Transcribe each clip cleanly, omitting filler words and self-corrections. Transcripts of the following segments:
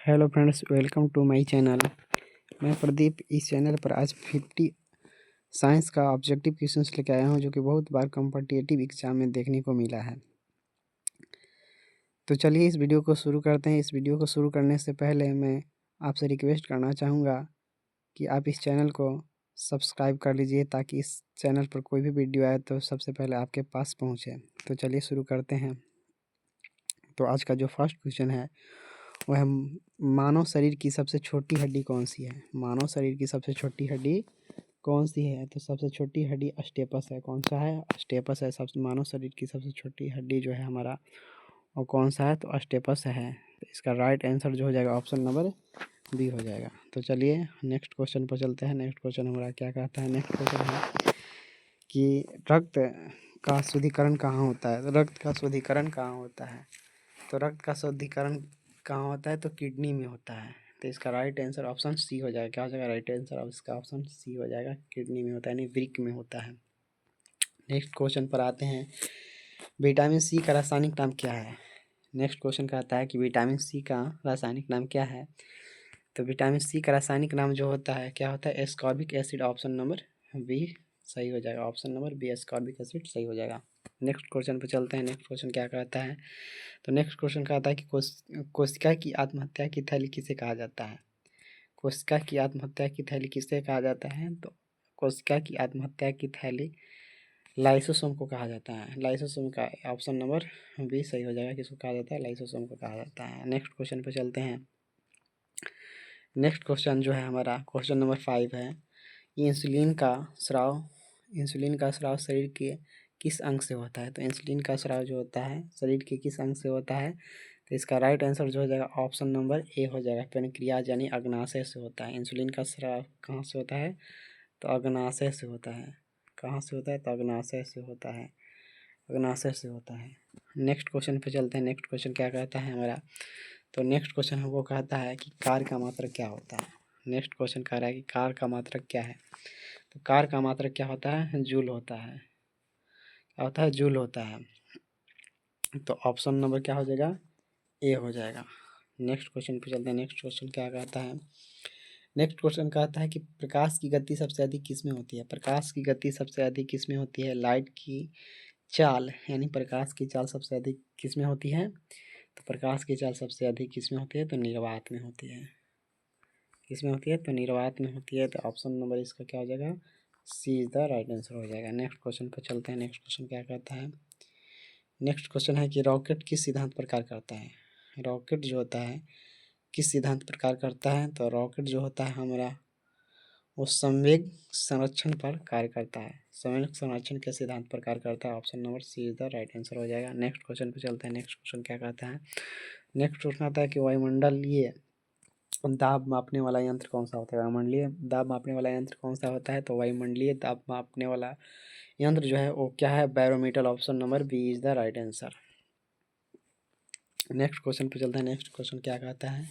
Hello friends, welcome to my channel. मैं प्रदीप इस channel पर आज 50 साइंस का ऑब्जेक्टिव क्वेश्चंस लेके आया हूं, जो कि बहुत बार कॉम्पिटिटिव एग्जाम में देखने को मिला है। तो चलिए इस वीडियो को शुरू करते हैं। इस वीडियो को शुरू करने से पहले मैं आपसे रिक्वेस्ट करना चाहूँगा कि आप इस चैनल को सब्सक्राइब कर लीजिए, ताकि इस चैनल पर कोई भी वीडियो आए तो सबसे पहले आपके पास पहुँचे। तो चलिए शुरू करते हैं। तो आज का जो फर्स्ट क्वेश्चन है वह मानव शरीर की सबसे छोटी हड्डी कौन सी है। मानव शरीर की सबसे छोटी हड्डी कौन सी है? तो सबसे छोटी हड्डी अस्टेपस है। कौन सा है? अस्टेपस है। सबसे मानव शरीर की सबसे छोटी हड्डी जो है हमारा, और कौन सा है? तो अस्टेपस है। तो इसका राइट आंसर जो हो जाएगा ऑप्शन नंबर बी हो जाएगा। तो चलिए नेक्स्ट क्वेश्चन पर चलते हैं। नेक्स्ट क्वेश्चन हमारा क्या कहता है? नेक्स्ट क्वेश्चन है कि रक्त का शुद्धिकरण कहाँ होता है। तो रक्त का शुद्धिकरण कहाँ होता है? तो रक्त का शुद्धिकरण कहाँ होता है? तो किडनी में होता है। तो इसका राइट आंसर ऑप्शन सी हो जाएगा। क्या हो जाएगा राइट आंसर? अब इसका ऑप्शन सी हो जाएगा, किडनी में होता है, यानी वृक्क में होता है। नेक्स्ट क्वेश्चन पर आते हैं। विटामिन सी का रासायनिक नाम क्या है? नेक्स्ट क्वेश्चन कहता है कि विटामिन सी का रासायनिक नाम क्या है। तो विटामिन सी का रासायनिक नाम जो होता है क्या होता है? Ascorbic acid. Option number B सही हो जाएगा। Option number B ascorbic acid सही हो जाएगा। नेक्स्ट क्वेश्चन पर चलते हैं। नेक्स्ट क्वेश्चन क्या कहता है? तो नेक्स्ट क्वेश्चन कहता है कि कोशिका की आत्महत्या की थैली किसे कहा जाता है। कोशिका की आत्महत्या की थैली किसे कहा जाता है? तो कोशिका की आत्महत्या की थैली लाइसोसोम को कहा जाता है। लाइसोसोम का ऑप्शन नंबर बी सही हो जाएगा। किसको कहा जाता है? लाइसोसोम को कहा जाता है। नेक्स्ट क्वेश्चन पर चलते हैं। नेक्स्ट क्वेश्चन जो है हमारा क्वेश्चन नंबर 5 है। इंसुलिन का स्राव शरीर के किस अंग से होता है। तो इंसुलिन का स्राव जो होता है शरीर के किस अंग से होता है? तो इसका राइट आंसर जो हो जाएगा ऑप्शन नंबर ए हो जाएगा। पेनक्रियाज यानी अग्नाशय से होता है। इंसुलिन का स्राव कहाँ से होता है? तो अग्नाशय से होता है। कहाँ से होता है? तो अग्नाशय से होता है। अग्नाशय से होता है। नेक्स्ट क्वेश्चन पे चलते हैं। नेक्स्ट क्वेश्चन क्या कहता है हमारा? तो नेक्स्ट क्वेश्चन हमको कहता है कि कार का मात्रक क्या होता है। नेक्स्ट क्वेश्चन कह रहा है कि कार का मात्रक क्या है। तो कार का मात्रक क्या होता है? जूल होता है। क्या होता है? जूल होता है। तो ऑप्शन नंबर क्या हो जाएगा? ए हो जाएगा। नेक्स्ट क्वेश्चन पे चलते हैं। नेक्स्ट क्वेश्चन क्या कहता है? नेक्स्ट क्वेश्चन कहता है कि प्रकाश की गति सबसे अधिक किस में होती है। प्रकाश की गति सबसे अधिक किस में होती है? लाइट की चाल यानी प्रकाश की चाल सबसे अधिक किस में होती है? तो प्रकाश की चाल सबसे अधिक किस में होती है? तो निर्वात में होती है। किस में होती है? तो निर्वात में होती है। तो ऑप्शन नंबर इसका क्या हो जाएगा? C is the right answer हो जाएगा। नेक्स्ट क्वेश्चन पर चलते हैं। नेक्स्ट क्वेश्चन क्या कहता है? नेक्स्ट क्वेश्चन है कि रॉकेट किस सिद्धांत पर कार्य करता है। रॉकेट जो होता है किस सिद्धांत पर कार्य करता है? तो रॉकेट जो होता है हमारा वो संवेग संरक्षण पर कार्य करता है। संवेग संरक्षण के सिद्धांत पर कार्य करता है। Option number C is the right answer हो जाएगा। नेक्स्ट क्वेश्चन पे चलते हैं। नेक्स्ट क्वेश्चन क्या कहता है? नेक्स्ट क्वेश्चन आता है कि वायुमंडलीय दाब मापने वाला यंत्र कौन सा होता है। वायुमंडलीय दाब मापने वाला यंत्र कौन सा होता है? तो वायुमंडलीय दाब मापने वाला यंत्र जो है वो क्या है? Barometer. Option number B is the right answer. Next question पे चलते हैं। नेक्स्ट क्वेश्चन क्या कहता है?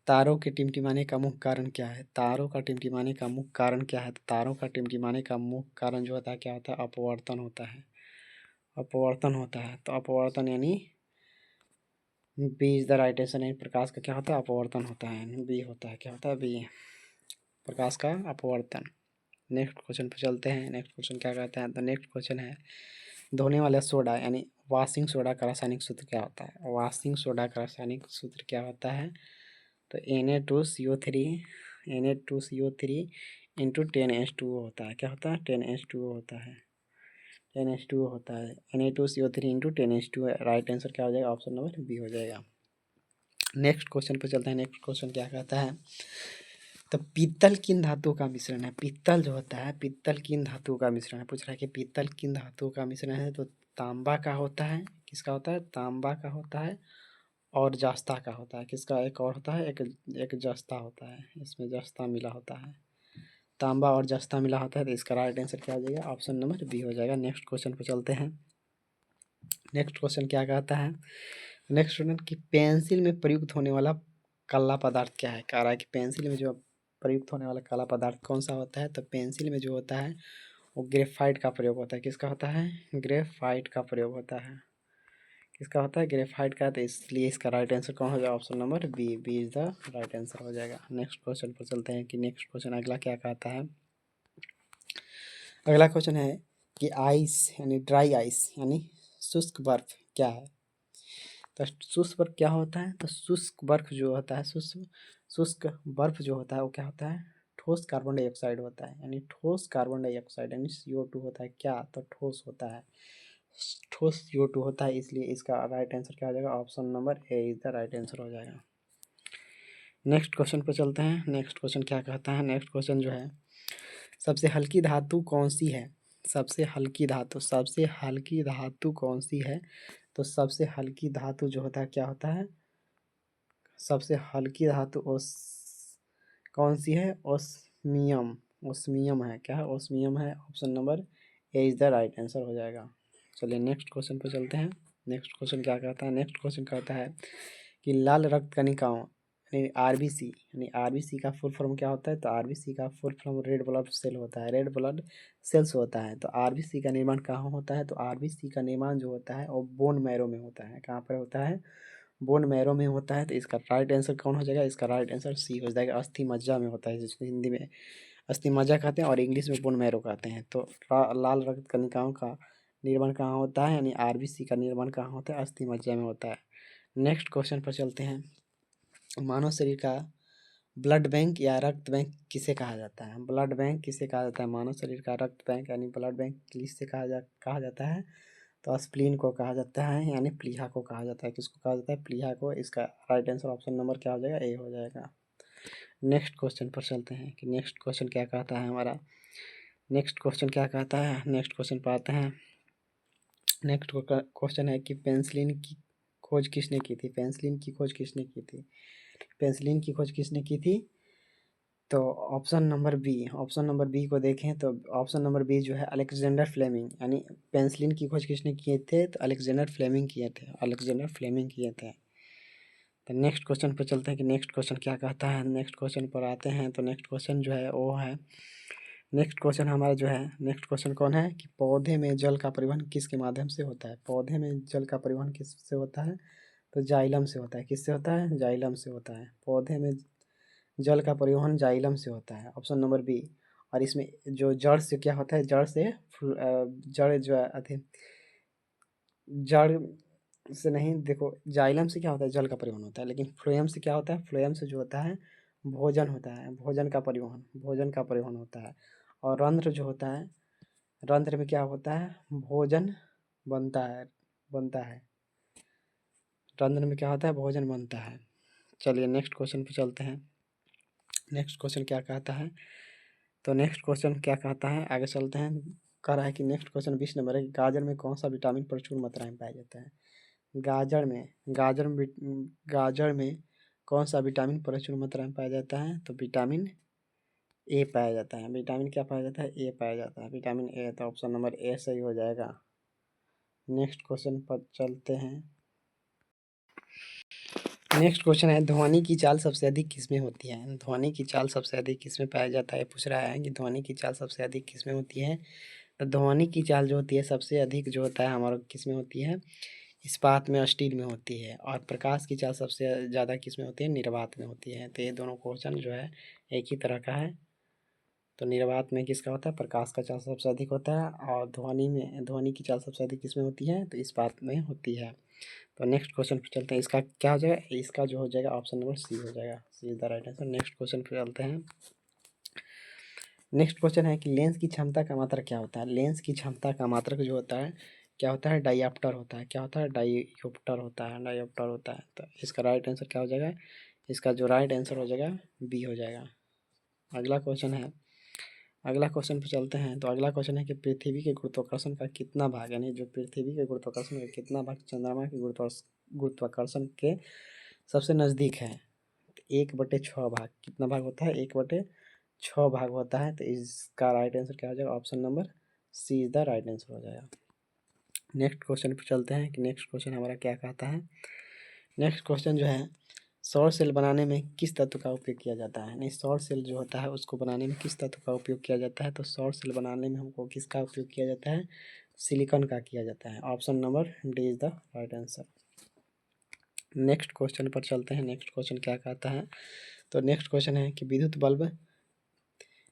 तारों के टिमटिमाने का मुख्य कारण क्या है। तारों का टिमटिमाने का मुख्य कारण क्या है? तो तारों का टिमटिमाने का मुख्य कारण जो होता है क्या होता है? अपवर्तन होता है। अपवर्तन होता है। तो अपवर्तन यानी B is the right answer. यानी प्रकाश का क्या होता है? अपवर्तन होता है। बी होता है। क्या होता है? बी प्रकाश का अपवर्तन। नेक्स्ट क्वेश्चन पे चलते हैं। नेक्स्ट क्वेश्चन क्या कहता है? तो नेक्स्ट क्वेश्चन है धोने वाला सोडा यानी वॉशिंग सोडा का रासायनिक सूत्र क्या होता है। वॉशिंग सोडा का रासायनिक सूत्र क्या होता है? तो Na2CO3 Na2CO3 इंटू 10H2O होता है। क्या होता है? 10H2O होता है। 10H2O होता है। Na2CO3 into 10H2O। Right answer क्या हो जाएगा? ऑप्शन नंबर बी हो जाएगा। नेक्स्ट क्वेश्चन पे चलते हैं। नेक्स्ट क्वेश्चन क्या कहता है? तो पीतल किन धातुओं का मिश्रण है। पीतल जो होता है पीतल किन धातुओं का मिश्रण है। पूछ रहा है कि पीतल किन धातुओं का मिश्रण है। तो तांबा का होता है। किसका होता है? तांबा का होता है और जस्ता का होता है। किसका? एक और होता है, एक जस्ता होता है। इसमें जस्ता मिला होता है। तांबा और जस्ता मिला होता है। तो इसका राइट आंसर क्या हो जाएगा? ऑप्शन नंबर बी हो जाएगा। नेक्स्ट क्वेश्चन पे चलते हैं। नेक्स्ट क्वेश्चन क्या कहता है? नेक्स्ट स्टूडेंट की पेंसिल में प्रयुक्त होने वाला काला पदार्थ क्या है। कह रहा है कि पेंसिल में जो प्रयुक्त होने वाला काला पदार्थ कौन सा होता है। तो पेंसिल में जो होता है वो ग्रेफाइट का प्रयोग होता है। किसका होता है? ग्रेफाइट का प्रयोग होता है। किसका होता है, ग्रेफाइट का, तो इसलिए इसका राइट आंसर कौन हो जाएगा, option number B, B is the right answer हो जाएगा। नेक्स्ट क्वेश्चन पर चलते हैं कि नेक्स्ट क्वेश्चन अगला क्या कहता है। अगला क्वेश्चन है कि आइस यानी ड्राई आइस यानी शुष्क बर्फ क्या है। तो शुष्क बर्फ क्या होता है, तो शुष्क बर्फ जो होता है, शुष्क बर्फ जो होता है वो क्या होता है, ठोस कार्बन डाइऑक्साइड होता है, यानी ठोस कार्बन डाइऑक्साइड यानी CO2 होता है क्या, तो ठोस होता है, ठोस CO2 होता है, इसलिए इसका राइट आंसर क्या हो जाएगा, option number A is the right answer हो जाएगा। नेक्स्ट क्वेश्चन पर चलते हैं। नेक्स्ट क्वेश्चन क्या कहता है, नेक्स्ट क्वेश्चन जो है सबसे हल्की धातु कौन सी है, सबसे हल्की धातु, सबसे हल्की धातु कौन सी है, तो सबसे हल्की धातु जो होता है क्या होता है, सबसे हल्की धातु कौन सी है, ओस्मियम, ओस्मियम है, क्या है, ओस्मियम है, option number A is the right answer हो जाएगा। चलिए नेक्स्ट क्वेश्चन पर चलते हैं। नेक्स्ट क्वेश्चन क्या कहता है, नेक्स्ट क्वेश्चन कहता है कि लाल रक्त कणिकाओं यानी RBC, यानी RBC का फुल फॉर्म क्या होता है, तो RBC का full form red blood cell होता है, रेड ब्लड सेल्स होता है। तो RBC का निर्माण कहाँ होता है, तो RBC का निर्माण जो होता है वो बोन मैरो में होता है, कहाँ पर होता है, बोन मैरो में होता है। तो इसका राइट आंसर कौन हो जाएगा, इसका राइट आंसर सी हो जाएगा, अस्थि मज्जा में होता है, जिसको हिंदी में अस्थि मज्जा कहते हैं और इंग्लिश में बोन मैरो कहते हैं। तो लाल रक्त कणिकाओं का निर्माण कहाँ होता है, यानी RBC का निर्माण कहाँ होता है, अस्थि मज्जा में होता है। नेक्स्ट क्वेश्चन पर चलते हैं। मानव शरीर का ब्लड बैंक या रक्त बैंक किसे कहा जाता है, ब्लड बैंक किसे कहा जाता है, मानव शरीर का रक्त बैंक यानी ब्लड बैंक किससे कहा जाता है, तो स्प्लीन को कहा जाता है, यानी प्लीहा को कहा जाता है, किसको कहा जाता है, प्लीहा को। इसका राइट आंसर ऑप्शन नंबर क्या हो जाएगा, ए हो जाएगा। नेक्स्ट क्वेश्चन पर चलते हैं कि नेक्स्ट क्वेश्चन क्या कहता है हमारा, नेक्स्ट क्वेश्चन क्या कहता है, नेक्स्ट क्वेश्चन पर आते हैं। नेक्स्ट क्वेश्चन है कि पेंसिलिन की खोज किसने की थी, पेंसिलिन की खोज किसने की थी, पेंसिलिन की खोज किसने की थी, तो option number B, option number B को देखें तो ऑप्शन नंबर बी जो है अलेक्जेंडर फ्लेमिंग, यानी पेंसिलिन की खोज किसने किए थे, तो अलेक्जेंडर फ्लेमिंग किए थे, अलेक्जेंडर फ्लेमिंग किए थे। तो नेक्स्ट क्वेश्चन पर चलते हैं कि नेक्स्ट क्वेश्चन क्या कहता है। नेक्स्ट क्वेश्चन पर आते हैं तो नेक्स्ट क्वेश्चन जो है वो है, नेक्स्ट क्वेश्चन हमारा जो है, नेक्स्ट क्वेश्चन कौन है कि पौधे में जल का परिवहन किसके माध्यम से होता है, पौधे में जल का परिवहन किससे होता है, तो जाइलम से होता है, किससे होता है, जाइलम से होता है, पौधे में जल का परिवहन जाइलम से होता है, ऑप्शन नंबर बी। और इसमें जो जड़ से क्या होता है, जड़ से जड़ जो है अथी, जड़ से नहीं, देखो जाइलम से क्या होता है, जल का परिवहन होता है, लेकिन फ्लोएम से क्या होता है, फ्लोएम से जो होता है भोजन होता है, भोजन का परिवहन, भोजन का परिवहन होता है। और रंध्र जो होता है, रंध्र में क्या होता है, भोजन बनता है, बनता है, रंध्र में क्या होता है, भोजन बनता है। चलिए नेक्स्ट क्वेश्चन पे चलते हैं। नेक्स्ट क्वेश्चन क्या कहता है, तो नेक्स्ट क्वेश्चन क्या कहता है, आगे चलते हैं। कह रहा है कि नेक्स्ट क्वेश्चन 20 नंबर है कि गाजर में कौन सा विटामिन प्रचुर मात्रा में पाया जाता है, गाजर में, गाजर में कौन सा विटामिन प्रचुर मात्रा में पाया जाता है, तो विटामिन ए पाया जाता है, विटामिन क्या पाया जाता है, ए पाया जाता है, विटामिन ए, तो ऑप्शन नंबर ए सही हो जाएगा। नेक्स्ट क्वेश्चन पर चलते हैं। नेक्स्ट क्वेश्चन है ध्वनि की चाल सबसे अधिक किसमें होती है, ध्वनि की चाल सबसे अधिक किसमें पाया जाता है, पूछ रहा है कि ध्वनि की चाल सबसे अधिक किसमें होती है। तो ध्वनि की चाल जो होती है सबसे अधिक जो होता है हमारा किसमें होती है, इस्पात में, स्टील में होती है। और प्रकाश की चाल सबसे ज़्यादा किसमें होती है, निर्वात में होती है। तो ये दोनों क्वेश्चन जो है एक ही तरह का है। तो निर्वात में किसका होता है, प्रकाश का चाल सबसे अधिक होता है, और ध्वनि में, ध्वनि की चाल सबसे अधिक किसमें होती है, तो इस्पात में होती है। तो नेक्स्ट क्वेश्चन पे चलते हैं, इसका क्या हो जाएगा, इसका जो हो जाएगा ऑप्शन नंबर सी हो जाएगा, C is the right answer. Next question पे चलते हैं। नेक्स्ट क्वेश्चन है कि लेंस की क्षमता का मात्रक क्या होता है, लेंस की क्षमता का मात्रक जो होता है क्या होता है, डाइऑप्टर होता है, क्या होता है, डाइऑप्टर होता है, डाइऑप्टर होता है। तो इसका राइट आंसर क्या हो जाएगा, इसका जो राइट आंसर हो जाएगा बी हो जाएगा। अगला क्वेश्चन है, अगला क्वेश्चन पे चलते हैं। तो अगला क्वेश्चन है कि पृथ्वी के गुरुत्वाकर्षण का कितना भाग, यानी जो पृथ्वी के गुरुत्वाकर्षण का कितना भाग चंद्रमा के गुरुत्वाकर्षण के सबसे नज़दीक है, तो 1/6 भाग, कितना भाग होता है, 1/6 भाग होता है। तो इसका राइट आंसर क्या हो जाएगा, option number C is the right answer हो जाएगा। नेक्स्ट क्वेश्चन पे चलते हैं कि नेक्स्ट क्वेश्चन हमारा क्या कहता है। नेक्स्ट क्वेश्चन जो है सौर सेल बनाने में किस तत्व का उपयोग किया जाता है, नहीं सौर सेल जो होता है उसको बनाने में किस तत्व का उपयोग किया जाता है, तो सौर सेल बनाने में हमको किसका उपयोग किया जाता है, सिलिकॉन का किया जाता है। Option number D is the right answer. Next question पर चलते हैं। नेक्स्ट क्वेश्चन क्या कहता है, तो नेक्स्ट क्वेश्चन है कि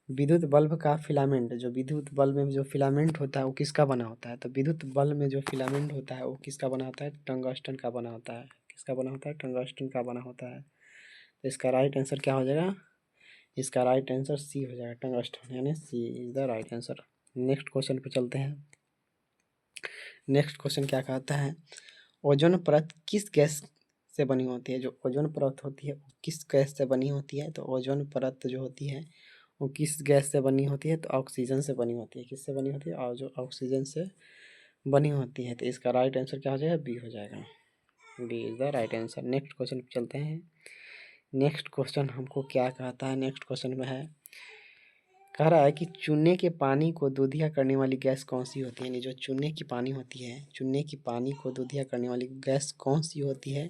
विद्युत बल्ब का फिलामेंट, जो विद्युत बल्ब में जो फिलामेंट होता है वो किसका बना होता है। तो विद्युत बल्ब में जो फिलामेंट होता है वो किसका बना होता है, टंगस्टन का बना होता है। किसका बना होता है, टंगस्टन का बना होता है। तो इसका राइट आंसर क्या हो जाएगा, इसका राइट आंसर सी हो जाएगा, टंगस्टन, यानी C is the right answer. Next question पे चलते हैं। नेक्स्ट क्वेश्चन क्या कहता है, ओजोन परत किस गैस से बनी होती है। जो ओजोन परत होती है वो किस गैस से बनी होती है। तो ओजोन परत जो होती है वो किस गैस से बनी होती है, तो ऑक्सीजन से बनी होती है। किससे बनी होती है, और जो ऑक्सीजन से बनी होती है। तो इसका राइट आंसर क्या हो जाएगा, बी हो जाएगा, B is the right answer. Next question पे चलते हैं। नेक्स्ट क्वेश्चन हमको क्या कहता है, नेक्स्ट क्वेश्चन में है, कह रहा है कि चूने के पानी को दूधिया करने वाली गैस कौन सी होती है। यानी जो चूने की पानी होती है, चूने की पानी को दूधिया करने वाली गैस कौन सी होती है।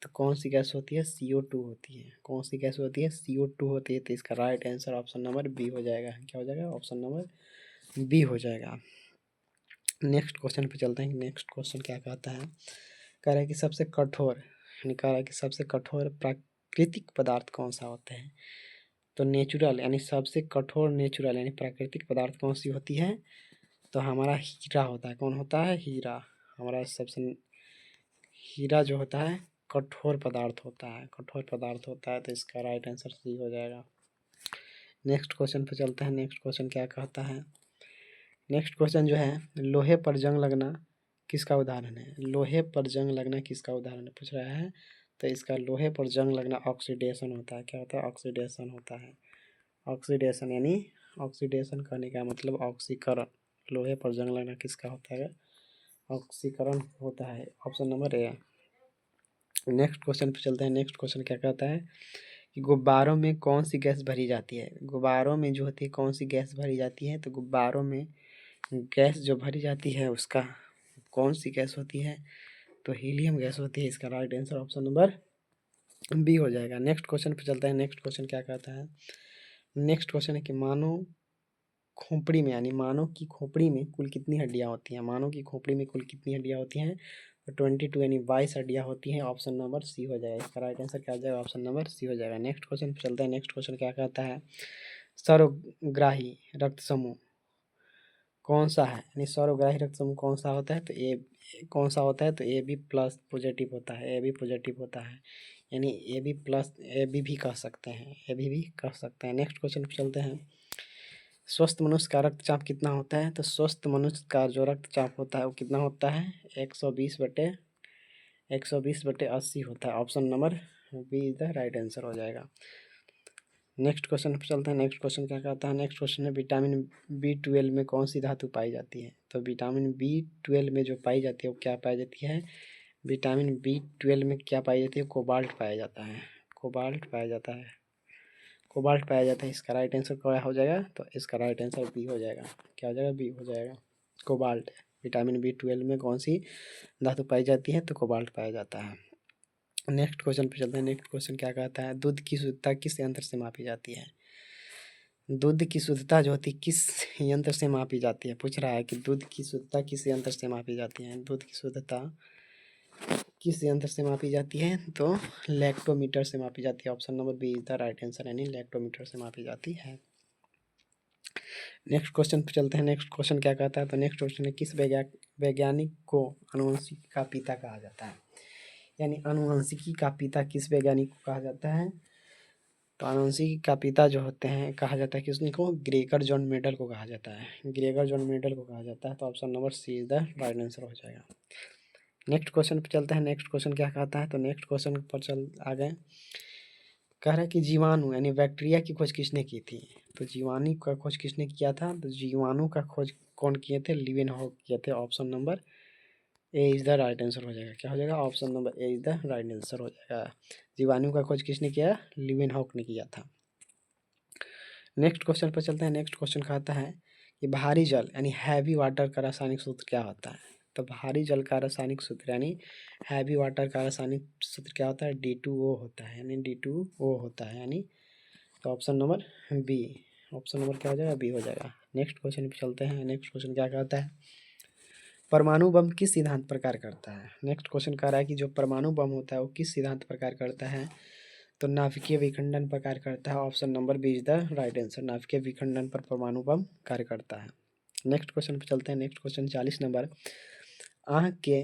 तो कौन सी गैस होती है, CO2 होती है। कौन सी गैस होती है, CO2 होती है। तो इसका right answer option number B हो जाएगा। क्या हो जाएगा, ऑप्शन नंबर बी हो जाएगा। नेक्स्ट क्वेश्चन पे चलते हैं। नेक्स्ट क्वेश्चन क्या कहता है, कह रहा है कि सबसे कठोर, यानी कह रहा है कि सबसे कठोर प्राकृतिक पदार्थ कौन सा होता है। तो नेचुरल, यानी सबसे कठोर नेचुरल यानी प्राकृतिक पदार्थ कौन सी होती है। तो हमारा हीरा होता है। कौन होता है, हीरा। हमारा सबसे हीरा जो होता है कठोर पदार्थ होता है, कठोर पदार्थ होता है। तो इसका राइट आंसर सी हो जाएगा। नेक्स्ट क्वेश्चन पे चलते हैं। नेक्स्ट क्वेश्चन क्या कहता है, नेक्स्ट क्वेश्चन जो है, लोहे पर जंग लगना किसका उदाहरण है। लोहे पर जंग लगना किसका उदाहरण पूछ रहा है। तो इसका लोहे पर जंग लगना ऑक्सीडेशन होता है। क्या होता है, ऑक्सीडेशन होता है। ऑक्सीडेशन यानी ऑक्सीडेशन करने का मतलब ऑक्सीकरण। लोहे पर जंग लगना किसका होता है, ऑक्सीकरण होता है। Option number A. Next question पे चलते हैं। नेक्स्ट क्वेश्चन क्या कहता है कि गुब्बारों में कौन सी गैस भरी जाती है। गुब्बारों में जो होती है कौन सी गैस भरी जाती है। तो गुब्बारों में गैस जो भरी जाती है उसका कौन सी गैस होती है। तो हीलियम गैस होती है। इसका right answer option number B हो जाएगा। नेक्स्ट क्वेश्चन पे चलते हैं। नेक्स्ट क्वेश्चन क्या कहता है, नेक्स्ट क्वेश्चन है कि मानव खोपड़ी में, यानी मानव की खोपड़ी में कुल कितनी हड्डियां होती हैं। मानव की खोपड़ी में कुल कितनी हड्डियां होती हैं। तो 22 यानी 22 हड्डियां होती हैं। ऑप्शन नंबर सी हो जाएगा। इसका राइट आंसर क्या हो जाएगा, ऑप्शन नंबर सी हो जाएगा। नेक्स्ट क्वेश्चन पे चलते हैं। नेक्स्ट क्वेश्चन क्या कहता है, सर्वग्राही रक्त समूह कौन सा है। यानी सर्वग्राही रक्त समूह कौन सा होता है। तो ए कौन सा होता है, तो AB प्लस पॉजिटिव होता है। AB पॉजिटिव होता है, यानी AB प्लस, AB भी कह सकते हैं, AB भी कह सकते हैं। नेक्स्ट क्वेश्चन पे चलते हैं। स्वस्थ मनुष्य का रक्तचाप कितना होता है। तो स्वस्थ मनुष्य का जो रक्तचाप होता है वो कितना होता है, 120/80 होता है। Option number B is the right answer हो जाएगा। नेक्स्ट क्वेश्चन पे चलते हैं। नेक्स्ट क्वेश्चन क्या कहता है, नेक्स्ट क्वेश्चन है विटामिन B12 में कौन सी धातु पाई जाती है। तो विटामिन B12 में जो पाई जाती है वो क्या पाई जाती है, विटामिन B12 में क्या पाई जाती है, कोबाल्ट पाया जाता है। कोबाल्ट पाया जाता है, कोबाल्ट पाया जाता है। इसका राइट आंसर क्या हो जाएगा, तो इसका राइट आंसर बी हो जाएगा। क्या हो जाएगा, बी हो जाएगा, कोबाल्ट। विटामिन B12 में कौन सी धातु पाई जाती है, तो कोबाल्ट पाया जाता है। नेक्स्ट क्वेश्चन पे चलते हैं। नेक्स्ट क्वेश्चन क्या कहता है, दूध की शुद्धता किस यंत्र से मापी जाती है। दूध की शुद्धता जो होती है किस यंत्र से मापी जाती है, पूछ रहा है कि दूध की शुद्धता किस यंत्र से मापी जाती है। दूध की शुद्धता किस यंत्र से मापी जाती है, तो लैक्टोमीटर से मापी जाती है। Option number B is the right answer, यानी लैक्टोमीटर से मापी जाती है। नेक्स्ट क्वेश्चन पे चलते हैं। नेक्स्ट क्वेश्चन क्या कहता है, तो नेक्स्ट क्वेश्चन है किस वैज्ञानिक को आनुवंशिकी का पिता कहा जाता है। यानी आनुवंशिकी का पिता किस वैज्ञानिक को कहा जाता है। तो आनुवंशिकी का पिता जो होते हैं कहा जाता है किसको, ग्रेगर जॉन मेंडल को कहा जाता है। ग्रेगर जॉन मेंडल को कहा जाता है। तो option number C is the right answer हो जाएगा। नेक्स्ट क्वेश्चन पे चलते हैं। नेक्स्ट क्वेश्चन क्या कहता है, तो नेक्स्ट क्वेश्चन पर चल आ गए। कह रहा है कि जीवाणु यानी बैक्टीरिया की खोज किसने की थी। तो जीवाणु का खोज किसने किया था, तो जीवाणु का खोज कौन किए थे, लीवेनहॉक किए थे। Option number A is the right answer हो जाएगा। क्या हो जाएगा, option number A is the right answer हो जाएगा। जीवाणु का खोज किसने किया, लीवेनहॉक ने किया था। नेक्स्ट क्वेश्चन पर चलते हैं। नेक्स्ट क्वेश्चन कहता है कि भारी जल यानी हैवी वाटर का रासायनिक सूत्र क्या होता है। तो भारी जल का रासायनिक सूत्र यानी हैवी वाटर का रासायनिक सूत्र क्या होता है, D2O होता है, यानी D2O होता है, यानी तो option number B, option number क्या हो जाएगा, बी हो जाएगा। नेक्स्ट क्वेश्चन पे चलते हैं। नेक्स्ट क्वेश्चन क्या कहता है, परमाणु बम किस सिद्धांत पर कार्य करता है? नेक्स्ट क्वेश्चन कह रहा है कि जो परमाणु बम होता है वो किस सिद्धांत पर कार्य करता है? तो नाभिकीय विखंडन पर कार्य करता है। Option number B is the right answer. नाभिकीय विखंडन पर परमाणु बम कार्य करता है। नेक्स्ट क्वेश्चन पर चलते हैं। Next question 40 number. आँख के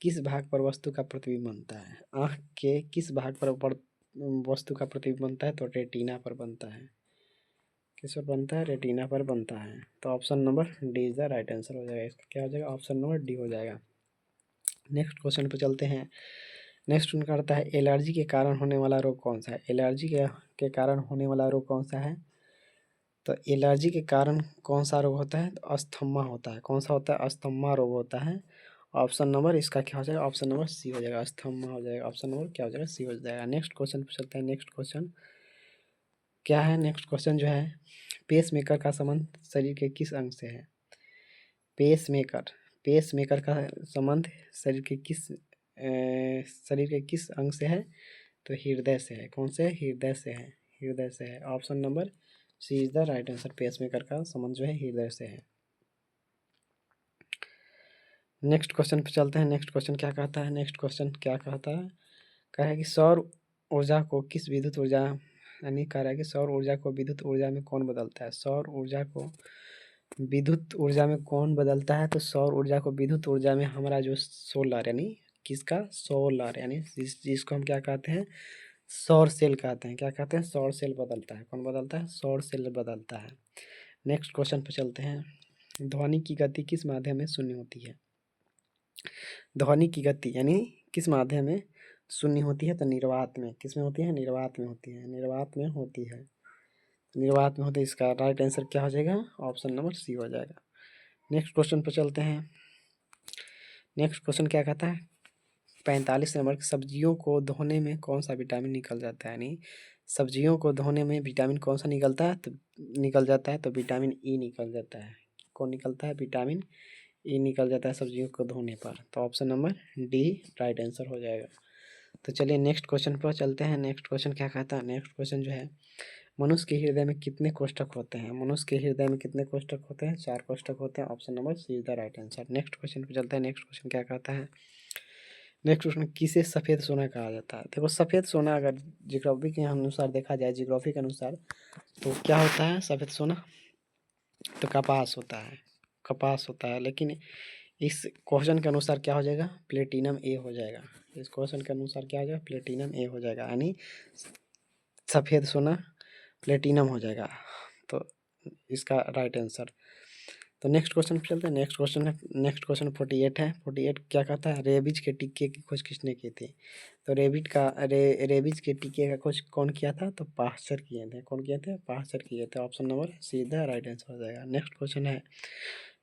किस भाग पर वस्तु का प्रतिबिंब बनता है? आँख के किस भाग पर वस्तु का प्रतिबिंब बनता है? तो रेटिना पर बनता है। किस पर बनता है? रेटिना पर बनता है। तो option number D is the right answer हो जाएगा। इसका क्या हो जाएगा? ऑप्शन नंबर डी हो जाएगा। नेक्स्ट क्वेश्चन पे चलते हैं। नेक्स्ट उनका आता है एलर्जी के कारण होने वाला रोग कौन सा है? एलर्जी के कारण होने वाला रोग कौन सा है? तो एलर्जी के कारण कौन सा रोग होता है? तो अस्थमा होता है। कौन सा होता है? अस्थमा रोग होता है। ऑप्शन नंबर इसका क्या हो जाएगा? ऑप्शन नंबर सी हो जाएगा। अस्थमा हो जाएगा। ऑप्शन नंबर क्या हो जाएगा? सी हो जाएगा। नेक्स्ट क्वेश्चन पे चलते हैं। नेक्स्ट क्वेश्चन क्या है? नेक्स्ट क्वेश्चन जो है पेस मेकर का संबंध शरीर के किस अंग से है? पेस मेकर का संबंध शरीर के किस अंग से है? तो हृदय से है। कौन से? हृदय से है। हृदय से है। Option number C is the right answer. Pacemaker का संबंध जो है हृदय से है। नेक्स्ट क्वेश्चन पे चलते हैं। नेक्स्ट क्वेश्चन क्या कहता है? नेक्स्ट क्वेश्चन क्या कहता है? कह रहा है कि सौर ऊर्जा को किस विद्युत ऊर्जा यानी कह रहा है कि सौर ऊर्जा को विद्युत ऊर्जा में कौन बदलता है? सौर ऊर्जा को विद्युत ऊर्जा में कौन बदलता है? तो सौर ऊर्जा को विद्युत ऊर्जा में हमारा जो सोलर यानी किसका? सोलर यानी जिसको हम क्या कहते हैं? सौर सेल कहते हैं। क्या कहते हैं? सौर सेल बदलता है। कौन बदलता है? सौर सेल बदलता है। नेक्स्ट क्वेश्चन पे चलते हैं। ध्वनि की गति किस माध्यम में शून्य होती है? ध्वनि की गति यानी किस माध्यम में शून्य होती है? तो निर्वात में। किस में होती है? निर्वात में होती है। निर्वात में होती है। निर्वात में होती है। इसका राइट आंसर क्या हो जाएगा? ऑप्शन नंबर सी हो जाएगा। नेक्स्ट क्वेश्चन पर चलते हैं। नेक्स्ट क्वेश्चन क्या कहता है? 45 नंबर। सब्जियों को धोने में कौन सा विटामिन निकल जाता है? यानी सब्जियों को धोने में विटामिन कौन सा निकलता है? तो निकल जाता है तो विटामिन ई निकल जाता है। कौन निकलता है? विटामिन ई निकल जाता है सब्जियों को धोने पर। तो option number D right answer हो जाएगा। तो चलिए नेक्स्ट क्वेश्चन पर चलते हैं। नेक्स्ट क्वेश्चन क्या कहता है? नेक्स्ट क्वेश्चन जो है मनुष्य के हृदय में कितने कोष्ठक होते हैं? मनुष्य के हृदय में कितने कोष्ठक होते हैं? 4 कोष्ठक होते हैं। Option number C is the right answer. Next question पे चलते हैं। नेक्स्ट क्वेश्चन क्या कहता है? नेक्स्ट क्वेश्चन किसे सफ़ेद सोना कहा जाता है? देखो सफ़ेद सोना अगर जियोग्राफी के अनुसार देखा जाए, जियोग्राफी के अनुसार तो क्या होता है सफ़ेद सोना? तो कपास होता है। कपास होता है। लेकिन इस क्वेश्चन के अनुसार क्या हो जाएगा? प्लेटिनम ए हो जाएगा। इस क्वेश्चन के अनुसार क्या हो जाएगा? प्लेटिनम ए हो जाएगा। यानी सफ़ेद सोना प्लेटिनम हो जाएगा। तो इसका राइट आंसर। तो नेक्स्ट क्वेश्चन पे चलते हैं। नेक्स्ट क्वेश्चन है। नेक्स्ट क्वेश्चन 48 है। 48 क्या कहता है? रेबीज के टीके की खोज किसने की थी? तो रेबीज के टीके का खोज कौन किया था? तो पाश्चर किए थे। कौन किए थे? पाश्चर किए थे। ऑप्शन नंबर सीधा राइट आंसर हो जाएगा। नेक्स्ट क्वेश्चन है।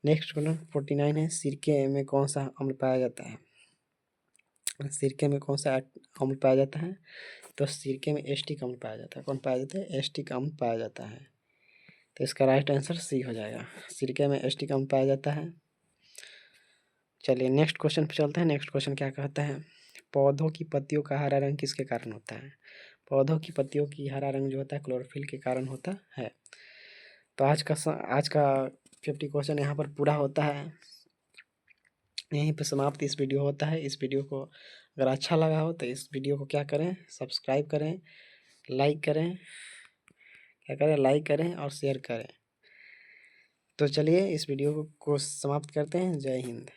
नेक्स्ट क्वेश्चन 49 है। सिरके में कौन सा अम्ल पाया जाता है? सिरके में कौन सा अम्ल पाया जाता है? तो सिरके में एस्टिक अम्ल पाया जाता है। कौन पाया जाता है? एस्टिक अम्ल पाया जाता है। तो इसका राइट आंसर सी हो जाएगा। सिरके में एस्टिक अम्ल पाया जाता है। चलिए नेक्स्ट क्वेश्चन पे चलते हैं। नेक्स्ट क्वेश्चन क्या कहता है? पौधों की पत्तियों का हरा रंग किसके कारण होता है? पौधों की पत्तियों की हरा रंग जो होता है क्लोरोफिल के कारण होता है। तो आज का 50 क्वेश्चन यहाँ पर पूरा होता है। यहीं पे समाप्त इस वीडियो होता है। इस वीडियो को अगर अच्छा लगा हो तो इस वीडियो को क्या करें? सब्सक्राइब करें, लाइक करें, क्या करें? लाइक करें और शेयर करें। तो चलिए इस वीडियो को समाप्त करते हैं। जय हिंद।